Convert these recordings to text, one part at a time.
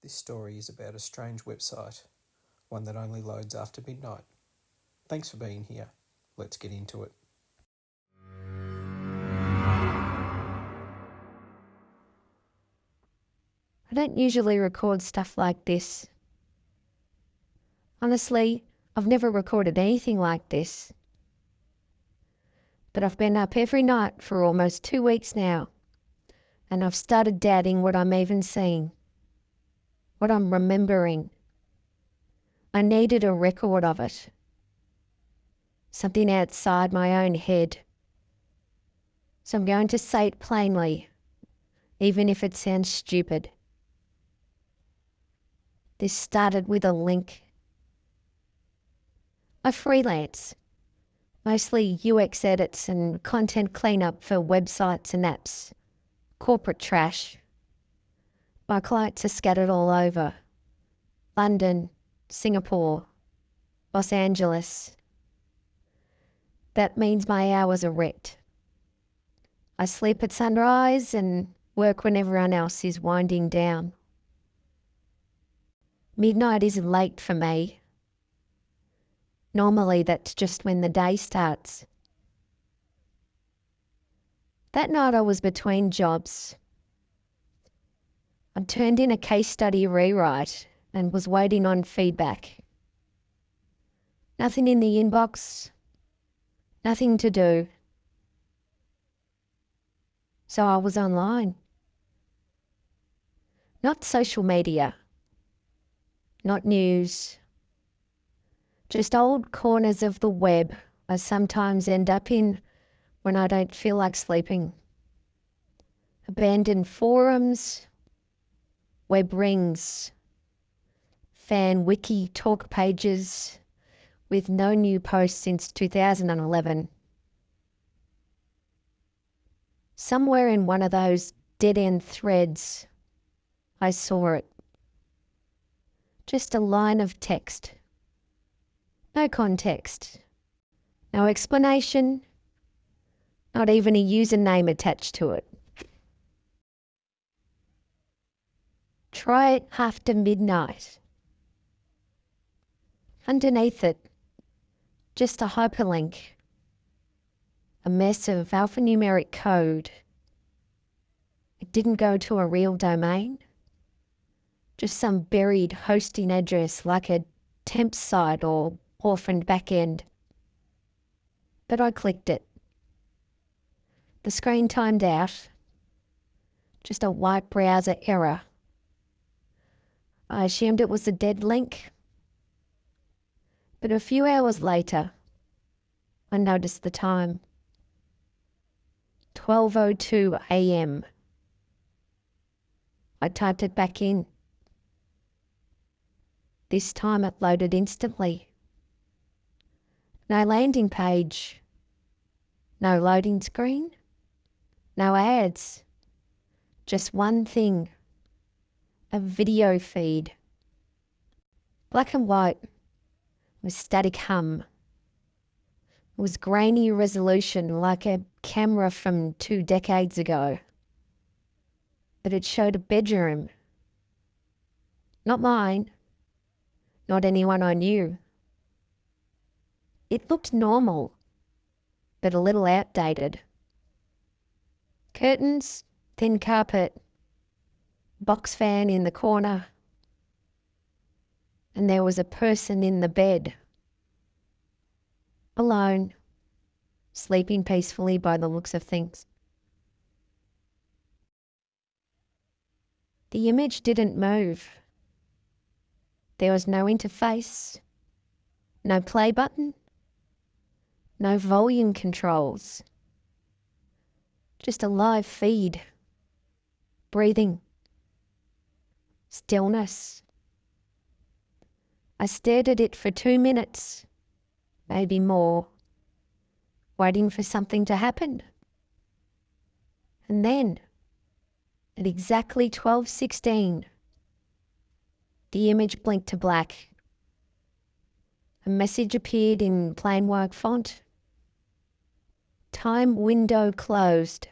This story is about a strange website, one that only loads after midnight. Thanks for being here. Let's get into it. I don't usually record stuff like this. Honestly, I've never recorded anything like this. But I've been up every night for almost 2 weeks now, and I've started doubting what I'm even seeing, what I'm remembering. I needed a record of it. Something outside my own head. So I'm going to say it plainly, even if it sounds stupid. This started with a link. I freelance, mostly UX edits and content cleanup for websites and apps. Corporate trash. My clients are scattered all over. London, Singapore, Los Angeles. That means my hours are wrecked. I sleep at sunrise and work when everyone else is winding down. Midnight isn't late for me. Normally that's just when the day starts. That night I was between jobs. I turned in a case study rewrite and was waiting on feedback. Nothing in the inbox, nothing to do. So I was online. Not social media, not news, just old corners of the web I sometimes end up in when I don't feel like sleeping. Abandoned forums, web rings, fan wiki talk pages with no new posts since 2011. Somewhere in one of those dead-end threads, I saw it. Just a line of text. No context. No explanation. Not even a username attached to it. Try it after midnight. Underneath it, just a hyperlink. A mess of alphanumeric code. It didn't go to a real domain. Just some buried hosting address like a temp site or orphaned backend. But I clicked it. The screen timed out. Just a white browser error. I assumed it was a dead link. But a few hours later, I noticed the time. 12:02 a.m. I typed it back in. This time it loaded instantly. No landing page. No loading screen. No ads. Just one thing. A video feed. Black and white with static hum. It was grainy resolution like a camera from 2 decades ago. But it showed a bedroom. Not mine. Not anyone I knew. It looked normal, but a little outdated. Curtains, thin carpet, box fan in the corner, and there was a person in the bed. Alone, sleeping peacefully by the looks of things. The image didn't move. There was no interface, no play button, no volume controls. Just a live feed. Breathing. Stillness. I stared at it for 2 minutes, maybe more, waiting for something to happen. And then, at exactly 12:16, the image blinked to black. A message appeared in plain white font. Time window closed.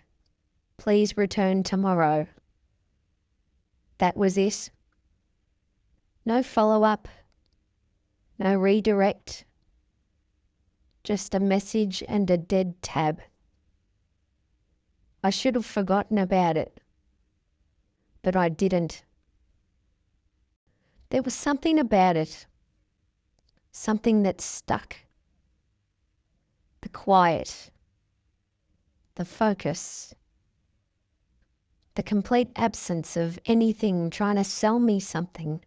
Please return tomorrow. That was it. No follow-up, no redirect, just a message and a dead tab. I should have forgotten about it, but I didn't. There was something about it, something that stuck. The quiet, the focus, the complete absence of anything trying to sell me something.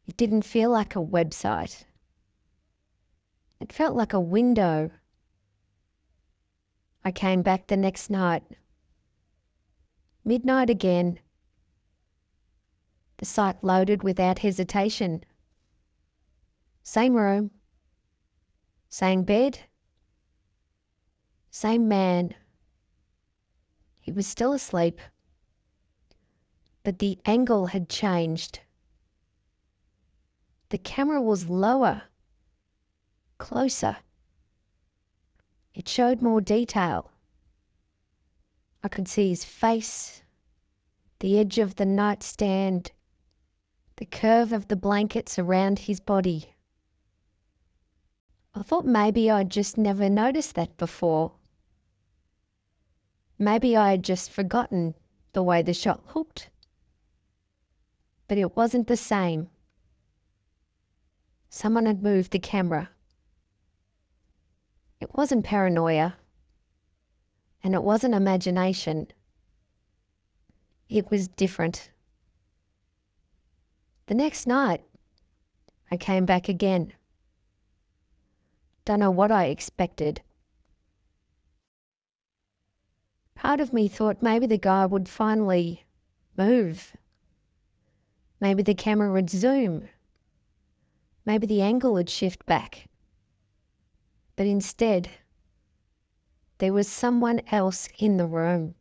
It didn't feel like a website. It felt like a window. I came back the next night. Midnight again. The site loaded without hesitation. Same room. Same bed. Same man. He was still asleep. But the angle had changed. The camera was lower. Closer. It showed more detail. I could see his face, the edge of the nightstand, the curve of the blankets around his body. I thought maybe I'd just never noticed that before. Maybe I had just forgotten the way the shot looked. But it wasn't the same. Someone had moved the camera. It wasn't paranoia, and it wasn't imagination. It was different. The next night, I came back again. Don't know what I expected. Part of me thought maybe the guy would finally move. Maybe the camera would zoom. Maybe the angle would shift back. But instead, there was someone else in the room.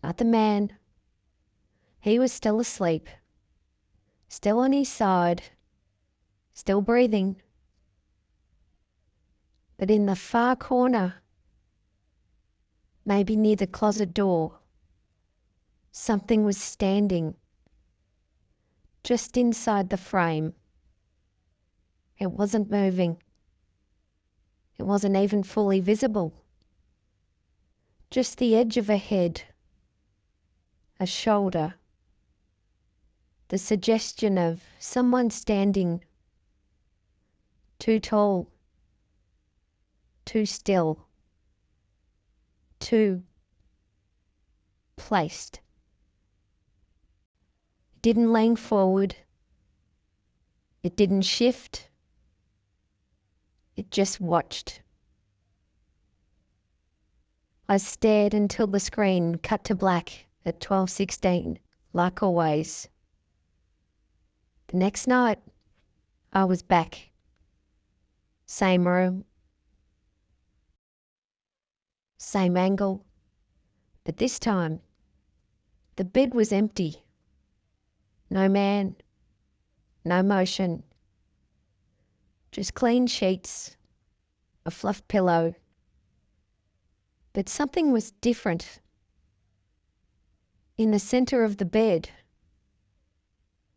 Not the man. He was still asleep, still on his side, still breathing. But in the far corner, maybe near the closet door, something was standing just inside the frame. It wasn't moving. It wasn't even fully visible. Just the edge of a head, a shoulder, the suggestion of someone standing too tall, too still, too placed. It didn't lean forward. It didn't shift. It just watched. I stared until the screen cut to black at 12:16, like always. The next night, I was back. Same room. Same angle. But this time, the bed was empty. No man. No motion. Just clean sheets. A fluffed pillow. But something was different. In the center of the bed,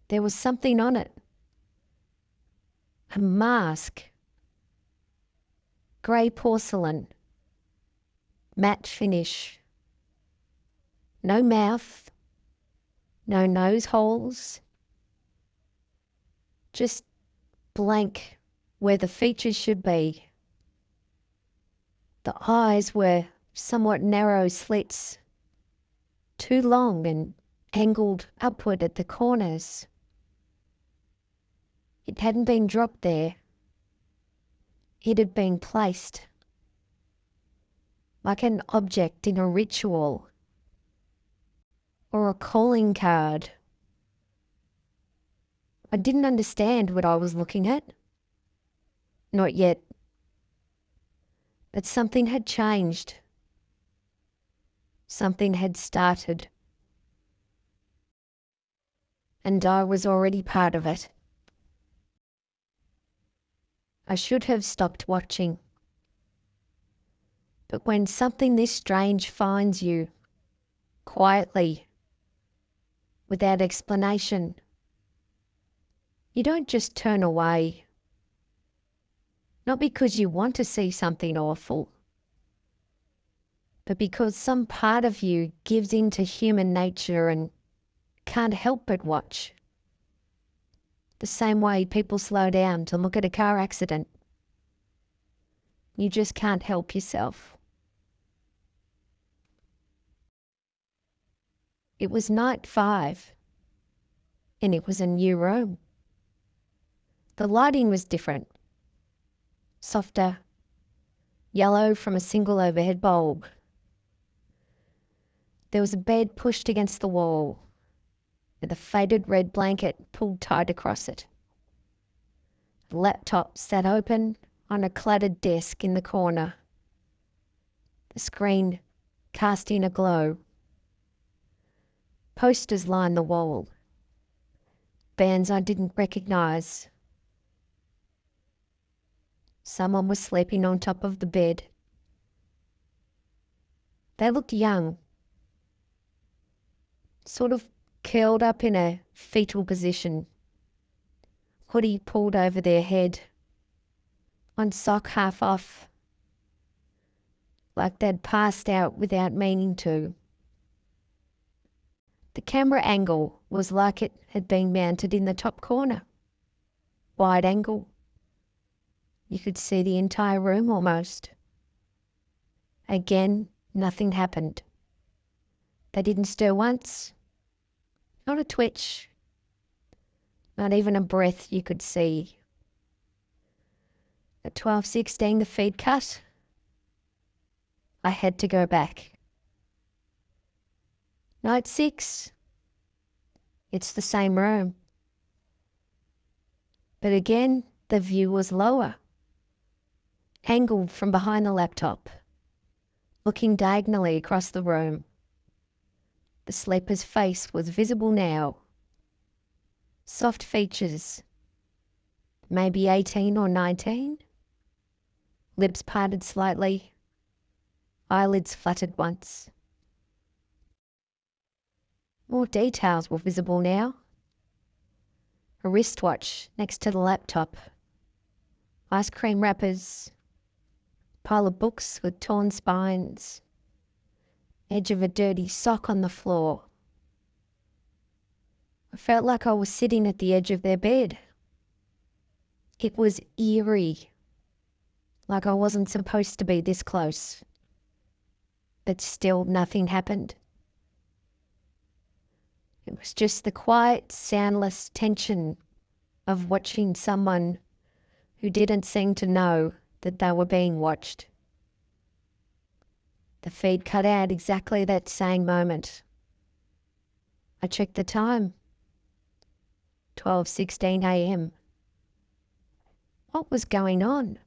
there was something on it. A mask. Grey porcelain. Matte finish. No mouth. No nose holes. Just blank where the features should be. The eyes were somewhat narrow slits, too long and angled upward at the corners. It hadn't been dropped there. It had been placed, like an object in a ritual or a calling card. I didn't understand what I was looking at. Not yet. But something had changed. Something had started. And I was already part of it. I should have stopped watching. But when something this strange finds you, quietly, without explanation, You don't just turn away, not because you want to see something awful, but because some part of you gives in to human nature and can't help but watch. The same way people slow down to look at a car accident. You just can't help yourself. It was night 5, and it was a new room. The lighting was different, softer, yellow from a single overhead bulb. There was a bed pushed against the wall, with a faded red blanket pulled tight across it. The laptop sat open on a cluttered desk in the corner, the screen casting a glow. Posters lined the wall, bands I didn't recognise. Someone was sleeping on top of the bed. They looked young, sort of curled up in a fetal position, hoodie pulled over their head, one sock half off, like they'd passed out without meaning to. The camera angle was like it had been mounted in the top corner. Wide angle. You could see the entire room almost. Again, nothing happened. They didn't stir once. Not a twitch. Not even a breath you could see. At 12:16 the feed cut. I had to go back. Night 6. It's the same room. But again, the view was lower. Angled from behind the laptop, looking diagonally across the room. The sleeper's face was visible now. Soft features, maybe 18 or 19. Lips parted slightly, eyelids fluttered once. More details were visible now. A wristwatch next to the laptop. Ice cream wrappers. Pile of books with torn spines. Edge of a dirty sock on the floor. I felt like I was sitting at the edge of their bed. It was eerie, like I wasn't supposed to be this close. But still nothing happened. It was just the quiet, soundless tension of watching someone who didn't seem to know that they were being watched. The feed cut out exactly that same moment. I checked the time. 12:16 a.m. What was going on?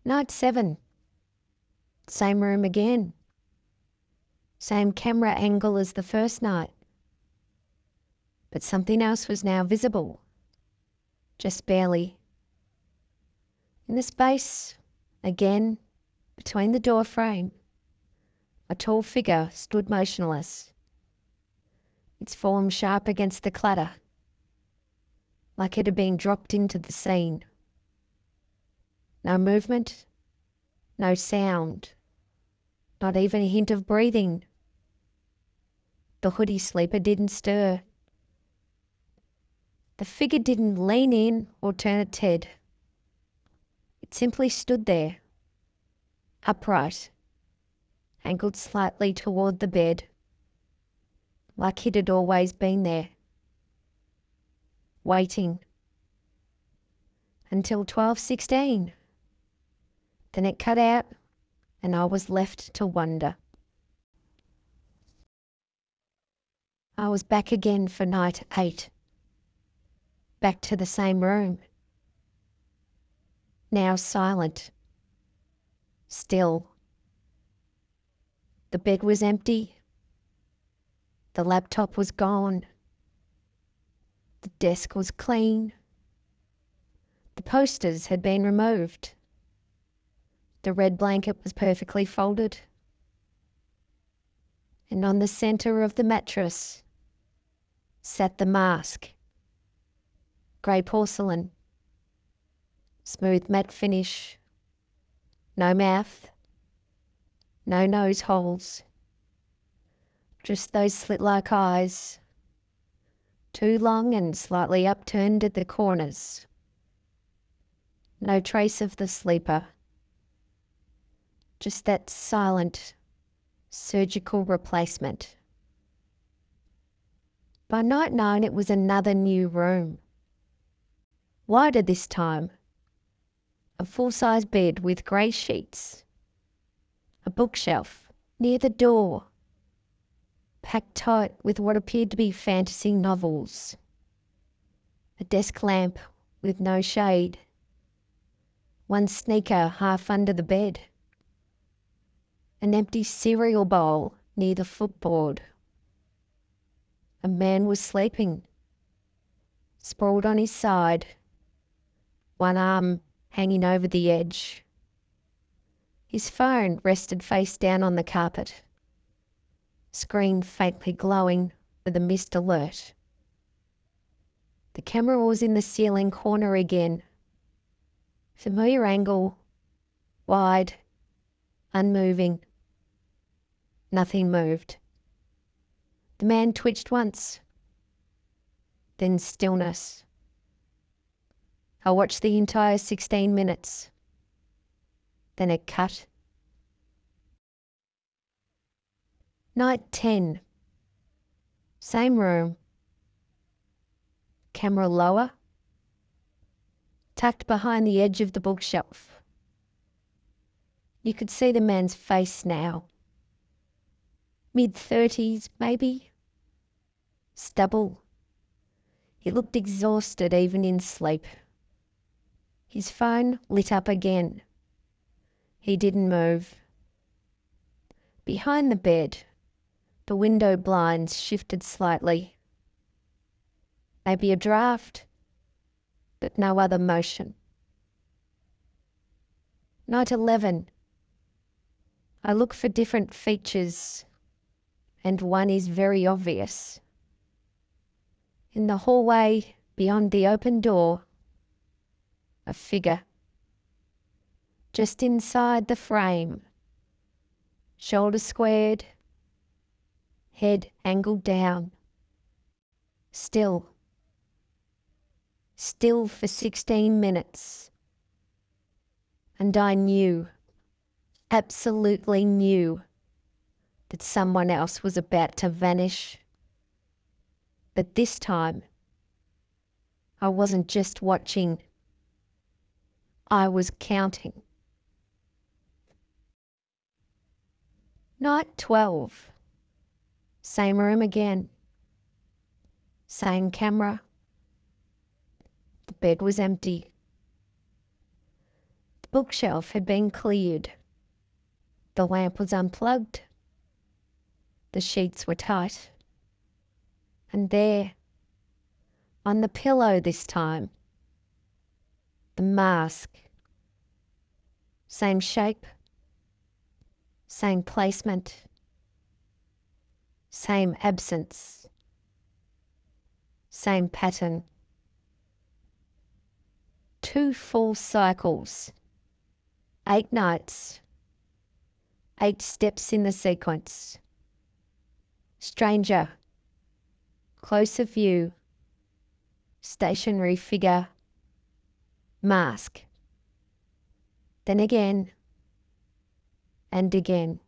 Night 7. Same room again. Same camera angle as the first night. But something else was now visible. Just barely. In the space, again, between the door frame, a tall figure stood motionless, its form sharp against the clutter, like it had been dropped into the scene. No movement, no sound, not even a hint of breathing. The hoodie sleeper didn't stir. The figure didn't lean in or turn its head. It simply stood there, upright, angled slightly toward the bed, like it had always been there, waiting until 12:16. Then it cut out and I was left to wonder. I was back again for night 8. Back to the same room. Now silent. Still. The bed was empty. The laptop was gone. The desk was clean. The posters had been removed. The red blanket was perfectly folded. And on the centre of the mattress, sat the mask. Grey porcelain. Smooth matte finish. No mouth. No nose holes. Just those slit-like eyes. Too long and slightly upturned at the corners. No trace of the sleeper. Just that silent, surgical replacement. By night 9 it was another new room. Wider this time. A full-size bed with grey sheets. A bookshelf near the door, packed tight with what appeared to be fantasy novels. A desk lamp with no shade. One sneaker half under the bed. An empty cereal bowl near the footboard. A man was sleeping, sprawled on his side, one arm hanging over the edge. His phone rested face down on the carpet, screen faintly glowing with a missed alert. The camera was in the ceiling corner again. Familiar angle, wide, unmoving. Nothing moved. The man twitched once, then stillness. I watched the entire 16 minutes. Then it cut. Night 10. Same room. Camera lower. Tucked behind the edge of the bookshelf. You could see the man's face now. Mid-30s, maybe. Stubble. He looked exhausted even in sleep. His phone lit up again. He didn't move. Behind the bed, the window blinds shifted slightly. Maybe a draft, but no other motion. Night 11. I look for different features, and one is very obvious. In the hallway beyond the open door, a figure. Just inside the frame, shoulders squared, head angled down. Still for 16 minutes. And I knew, absolutely knew, that someone else was about to vanish. But this time, I wasn't just watching. I was counting. Night 12. Same room again. Same camera. The bed was empty. The bookshelf had been cleared. The lamp was unplugged. The sheets were tight. And there, on the pillow this time, the mask. Same shape, same placement, same absence, same pattern. 2 full cycles, 8 nights, 8 steps in the sequence. Stranger, closer view, stationary figure, mask. Then again, and again.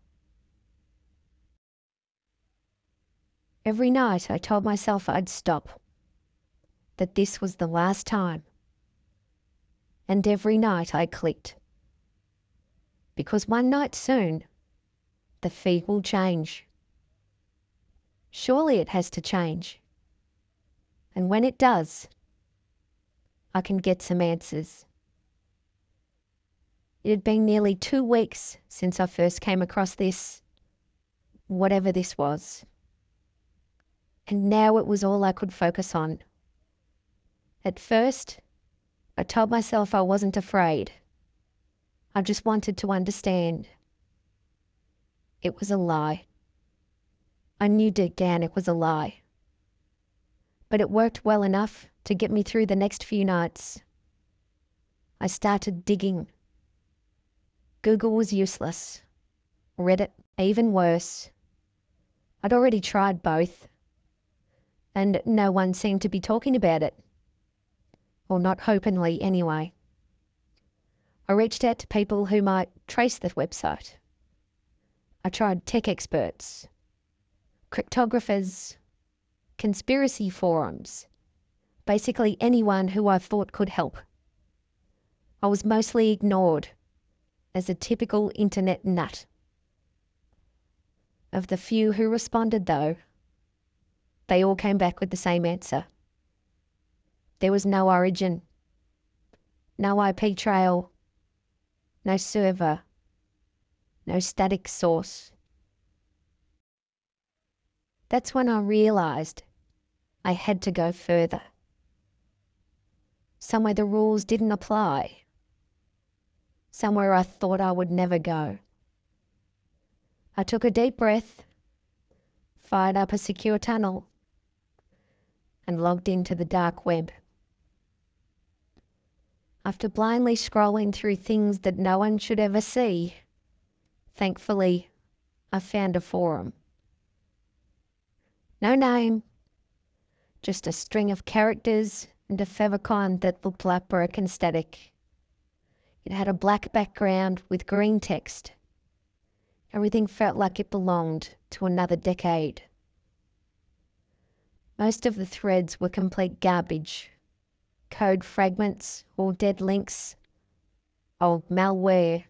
Every night I told myself I'd stop, that this was the last time. And every night I clicked. Because one night soon, the feed will change. Surely it has to change. And when it does, I can get some answers. It had been nearly 2 weeks since I first came across this, whatever this was. And now it was all I could focus on. At first, I told myself I wasn't afraid. I just wanted to understand. It was a lie. I knew deep down it was a lie. but it worked well enough to get me through the next few nights. I started digging. Google was useless. Reddit even worse. I'd already tried both, and no one seemed to be talking about it. Or not openly anyway. I reached out to people who might trace the website. I tried tech experts, cryptographers, conspiracy forums, basically anyone who I thought could help. I was mostly ignored as a typical internet nut. Of the few who responded, though, they all came back with the same answer. There was no origin, no IP trail, no server, no static source. That's when I realised I had to go further. Somewhere the rules didn't apply. Somewhere I thought I would never go. I took a deep breath, fired up a secure tunnel, and logged into the dark web. After blindly scrolling through things that no one should ever see, thankfully, I found a forum. No name, just a string of characters and a favicon that looked like broken static. It had a black background with green text. Everything felt like it belonged to another decade. Most of the threads were complete garbage. Code fragments or dead links, old malware,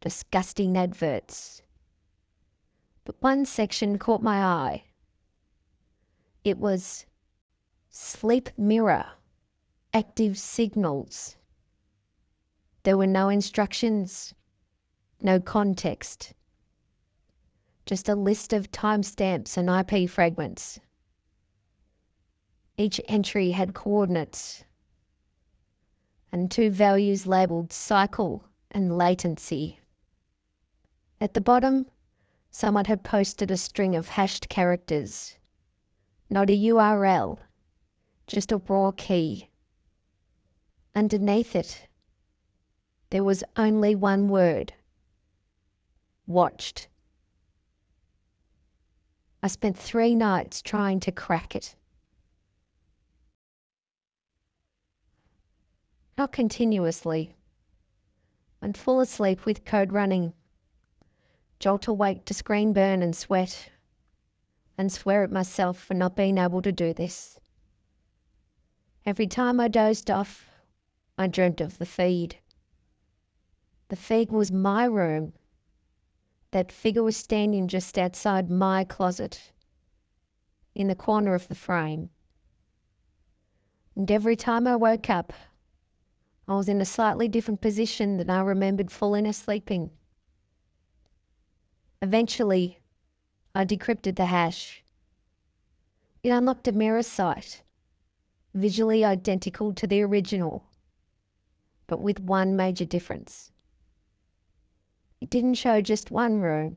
disgusting adverts. But one section caught my eye. It was sleep mirror, active signals. There were no instructions, no context, just a list of timestamps and IP fragments. Each entry had coordinates and two values labelled cycle and latency. At the bottom, someone had posted a string of hashed characters. Not a URL, just a raw key. Underneath it, there was only one word: watched. I spent 3 nights trying to crack it. Not continuously. I'd fall asleep with code running, jolt awake to screen burn and sweat, and swear at myself for not being able to do this. Every time I dozed off, I dreamt of the feed. The feed was my room. That figure was standing just outside my closet, in the corner of the frame. And every time I woke up, I was in a slightly different position than I remembered falling asleep in. Eventually, I decrypted the hash. It unlocked a mirror site, visually identical to the original, but with one major difference. It didn't show just one room,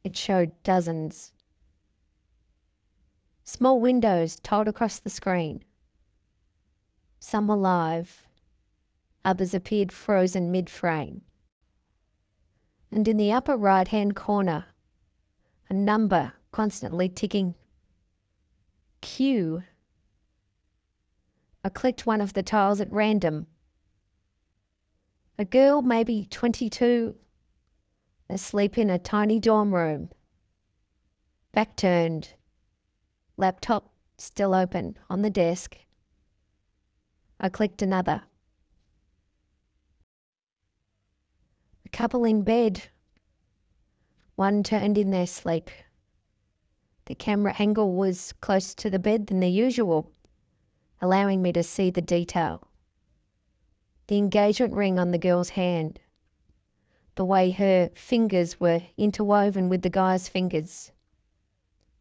it showed dozens. Small windows tiled across the screen. Some were live, others appeared frozen mid-frame. And in the upper right-hand corner, a number constantly ticking. Q. I clicked one of the tiles at random. A girl, maybe 22, asleep in a tiny dorm room. Back turned, laptop still open on the desk. I clicked another. A couple in bed. One turned in their sleep. The camera angle was closer to the bed than the usual, allowing me to see the detail. The engagement ring on the girl's hand. The way her fingers were interwoven with the guy's fingers.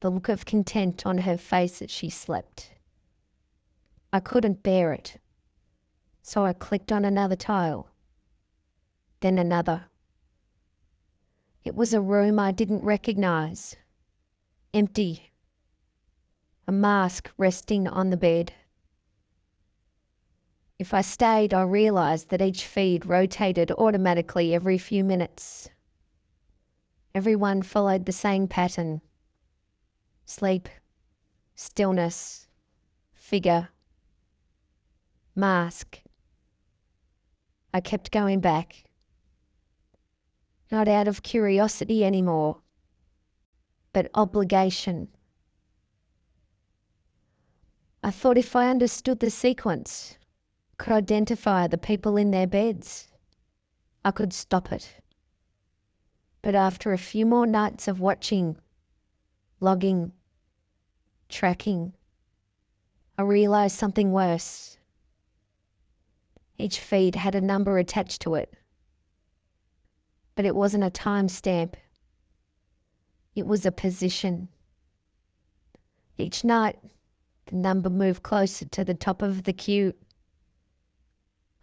The look of content on her face as she slept. I couldn't bear it, so I clicked on another tile. Then another. It was a room I didn't recognise. Empty. a mask resting on the bed. If I stayed, I realised that each feed rotated automatically every few minutes. Everyone followed the same pattern. Sleep, stillness, figure, mask. I kept going back. Not out of curiosity anymore, but obligation. I thought if I understood the sequence, could identify the people in their beds, I could stop it. But after a few more nights of watching, logging, tracking, I realised something worse. Each feed had a number attached to it, but it wasn't a timestamp. It was a position. Each night, the number moved closer to the top of the queue.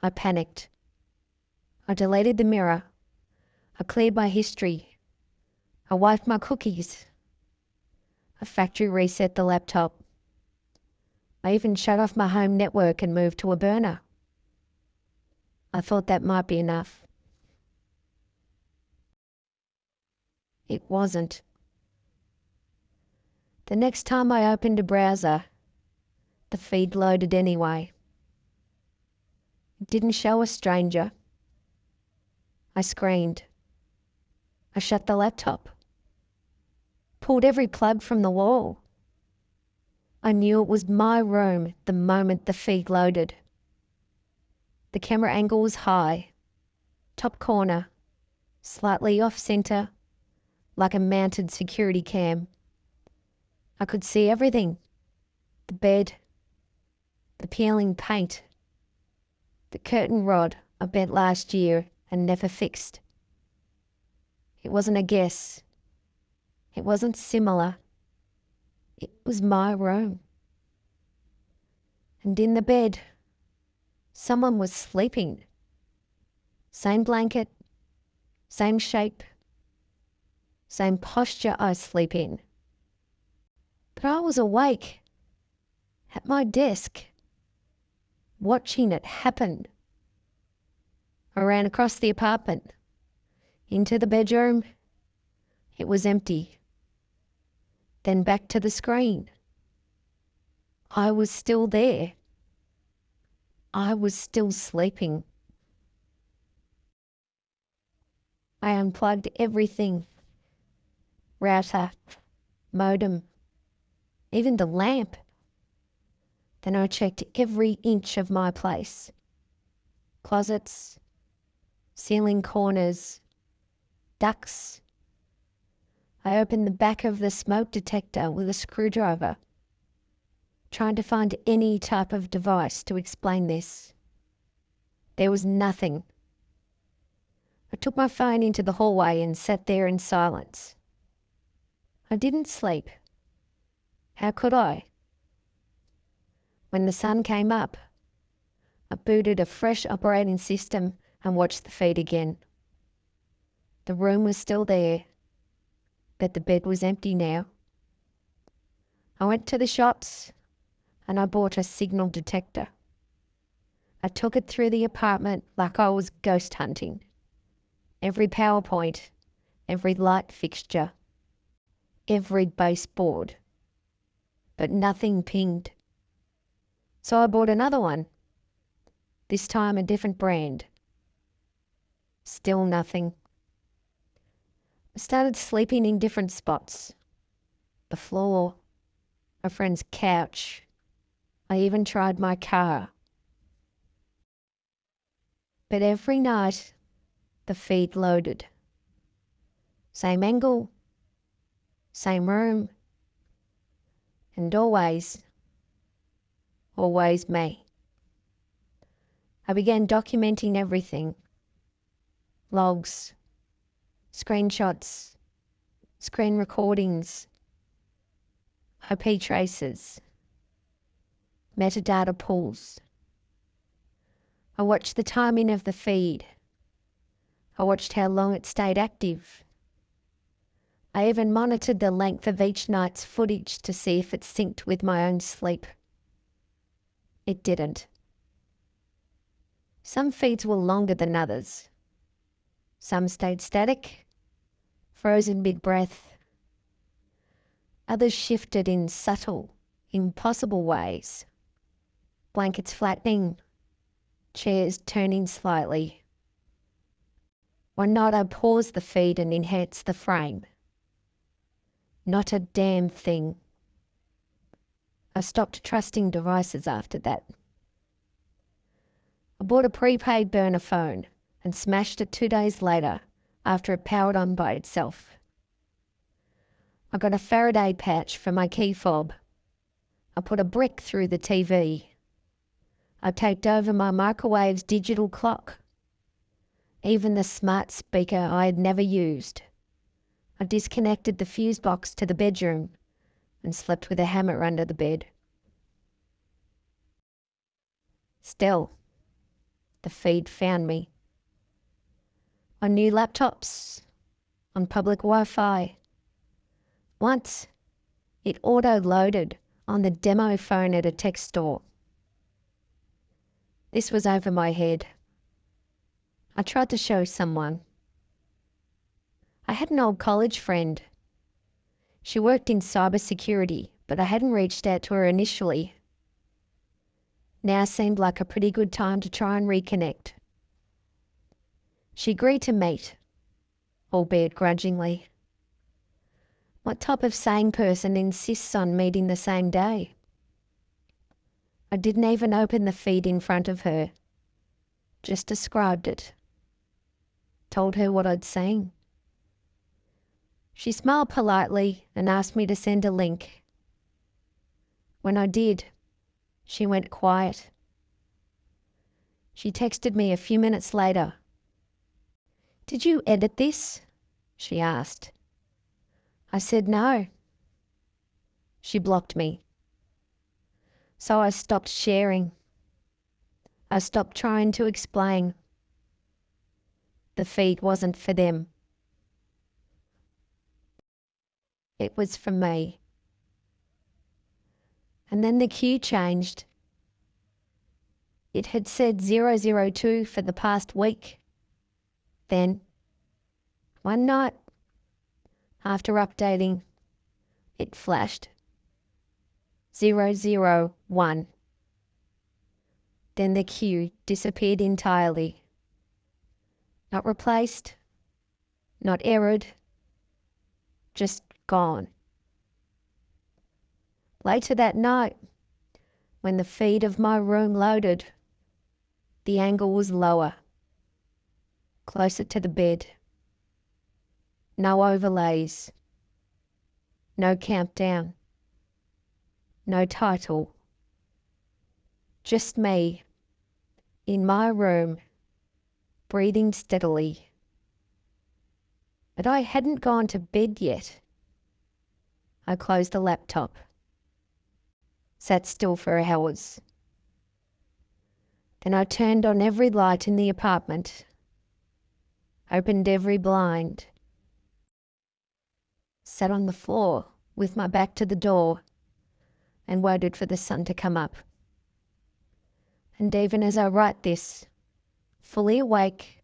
I panicked. I deleted the mirror. I cleared my history. I wiped my cookies. I factory reset the laptop. I even shut off my home network and moved to a burner. I thought that might be enough. It wasn't. The next time I opened a browser, the feed loaded anyway. It didn't show a stranger. I screamed. I shut the laptop. Pulled every plug from the wall. I knew it was my room the moment the feed loaded. The camera angle was high, top corner, slightly off-centre, like a mounted security cam. I could see everything. The bed, the peeling paint, the curtain rod I bent last year and never fixed. It wasn't a guess. It wasn't similar. It was my room. And in the bed, someone was sleeping. Same blanket, same shape, same posture I sleep in. But I was awake, at my desk, watching it happen. I ran across the apartment, into the bedroom. It was empty. Then back to the screen. I was still there. I was still sleeping. I unplugged everything. Router, modem, even the lamp. Then I checked every inch of my place. Closets, ceiling corners, ducts. I opened the back of the smoke detector with a screwdriver, trying to find any type of device to explain this. There was nothing. I took my phone into the hallway and sat there in silence. I didn't sleep. How could I? When the sun came up, I booted a fresh operating system and watched the feed again. The room was still there, but the bed was empty now. I went to the shops and I bought a signal detector. I took it through the apartment like I was ghost hunting. Every PowerPoint, every light fixture, every baseboard. But nothing pinged. So I bought another one, this time a different brand. Still nothing. I started sleeping in different spots. The floor, a friend's couch. I even tried my car. But every night, the feed loaded. Same angle, same room, and always me. I began documenting everything. Logs, screenshots, screen recordings, IP traces, metadata pools. I watched the timing of the feed. I watched how long it stayed active. I even monitored the length of each night's footage to see if it synced with my own sleep. It didn't. Some feeds were longer than others. Some stayed static, frozen mid-breath. Others shifted in subtle, impossible ways. Blankets flattening, chairs turning slightly. One night I paused the feed and enhanced the frame. Not a damn thing. I stopped trusting devices after that. I bought a prepaid burner phone and smashed it 2 days later after it powered on by itself. I got a Faraday patch for my key fob. I put a brick through the TV. I taped over my microwave's digital clock. Even the smart speaker I had never used. I disconnected the fuse box to the bedroom and slept with a hammer under the bed. Still, the feed found me. On new laptops, on public Wi-Fi. Once, it auto-loaded on the demo phone at a tech store. This was over my head. I tried to show someone. I had an old college friend. She worked in cybersecurity, but I hadn't reached out to her initially. Now seemed like a pretty good time to try and reconnect. She agreed to meet, albeit grudgingly. What type of sane person insists on meeting the same day? I didn't even open the feed in front of her. Just described it. Told her what I'd seen. She smiled politely and asked me to send a link. When I did, she went quiet. She texted me a few minutes later. "Did you edit this?" she asked. I said no. She blocked me. So I stopped sharing. I stopped trying to explain. The feed wasn't for them. It was for me. And then the queue changed. It had said 002 for the past week. Then, one night, after updating, it flashed 001. Then the queue disappeared entirely. Not replaced, not errored, just gone. Later that night, when the feed of my room loaded, the angle was lower, closer to the bed. No overlays, no countdown, no title. Just me, in my room, breathing steadily. But I hadn't gone to bed yet. I closed the laptop, sat still for hours. Then I turned on every light in the apartment, opened every blind, sat on the floor with my back to the door and waited for the sun to come up. And even as I write this, fully awake,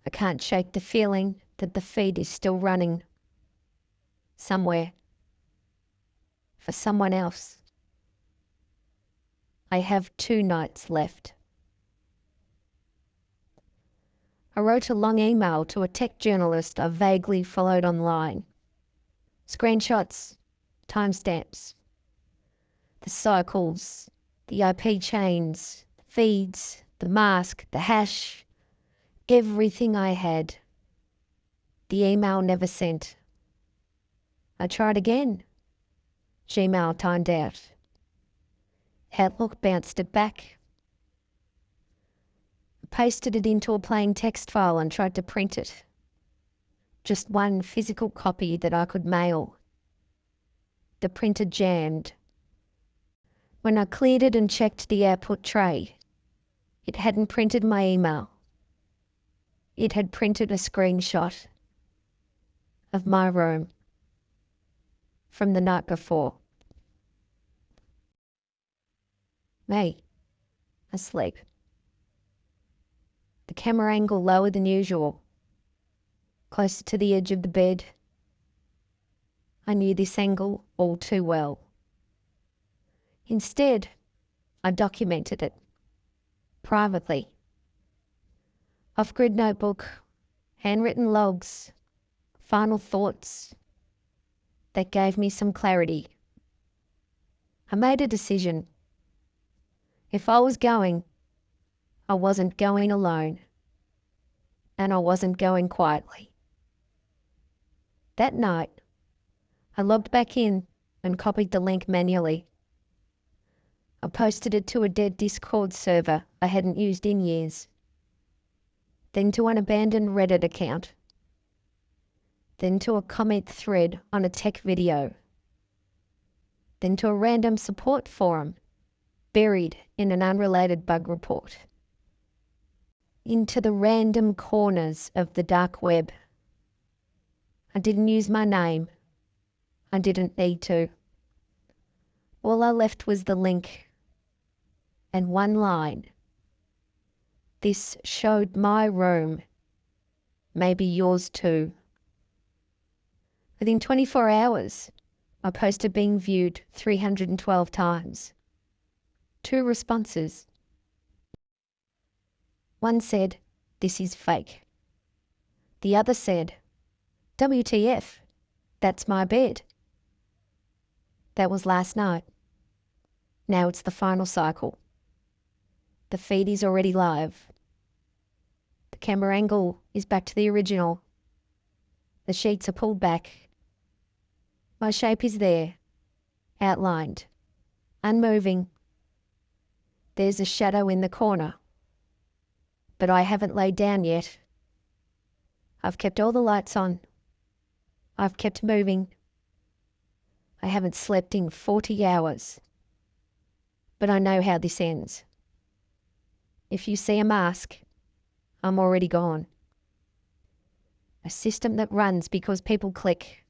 I can't shake the feeling that the feed is still running. Somewhere. For someone else. I have 2 nights left. I wrote a long email to a tech journalist I vaguely followed online. Screenshots, timestamps, the cycles, the IP chains, the feeds, the mask, the hash, everything I had. The email never sent. I tried again. Gmail timed out. Outlook bounced it back. I pasted it into a plain text file and tried to print it. Just one physical copy that I could mail. The printer jammed. When I cleared it and checked the output tray, it hadn't printed my email. It had printed a screenshot. of my room from the night before. Me, asleep. The camera angle lower than usual, closer to the edge of the bed. I knew this angle all too well. Instead, I documented it, privately. Off-grid notebook, handwritten logs, final thoughts that gave me some clarity. I made a decision. If I was going, I wasn't going alone, and I wasn't going quietly. That night, I logged back in and copied the link manually. I posted it to a dead Discord server I hadn't used in years, then to an abandoned Reddit account, then to a comment thread on a tech video, then to a random support forum buried in an unrelated bug report, into the random corners of the dark web. I didn't use my name. I didn't need to. All I left was the link and one line. This showed my room, maybe yours too. Within 24 hours, my post had been viewed 312 times. 2 responses. One said, "This is fake." The other said, "WTF, that's my bed." That was last night. Now it's the final cycle. The feed is already live. The camera angle is back to the original. The sheets are pulled back. My shape is there, outlined, unmoving. There's a shadow in the corner, but I haven't laid down yet. I've kept all the lights on. I've kept moving. I haven't slept in 40 hours, but I know how this ends. If you see a mask, I'm already gone. A system that runs because people click,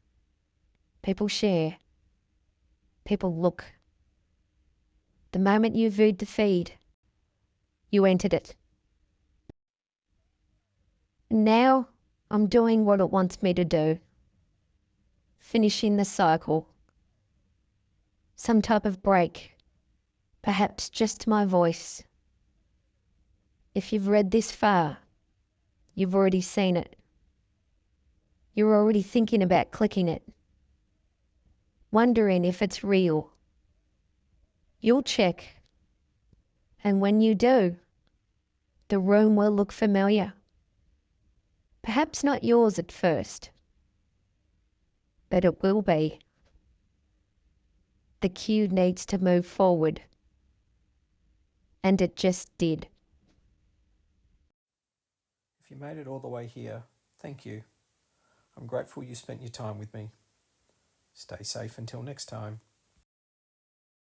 people share, people look. The moment you viewed the feed, you entered it. And now I'm doing what it wants me to do. Finishing the cycle. Some type of break. Perhaps just my voice. If you've read this far, you've already seen it. You're already thinking about clicking it. Wondering if it's real. You'll check. And when you do, the room will look familiar. Perhaps not yours at first, but it will be. The queue needs to move forward. And it just did. If you made it all the way here, thank you. I'm grateful you spent your time with me. Stay safe until next time.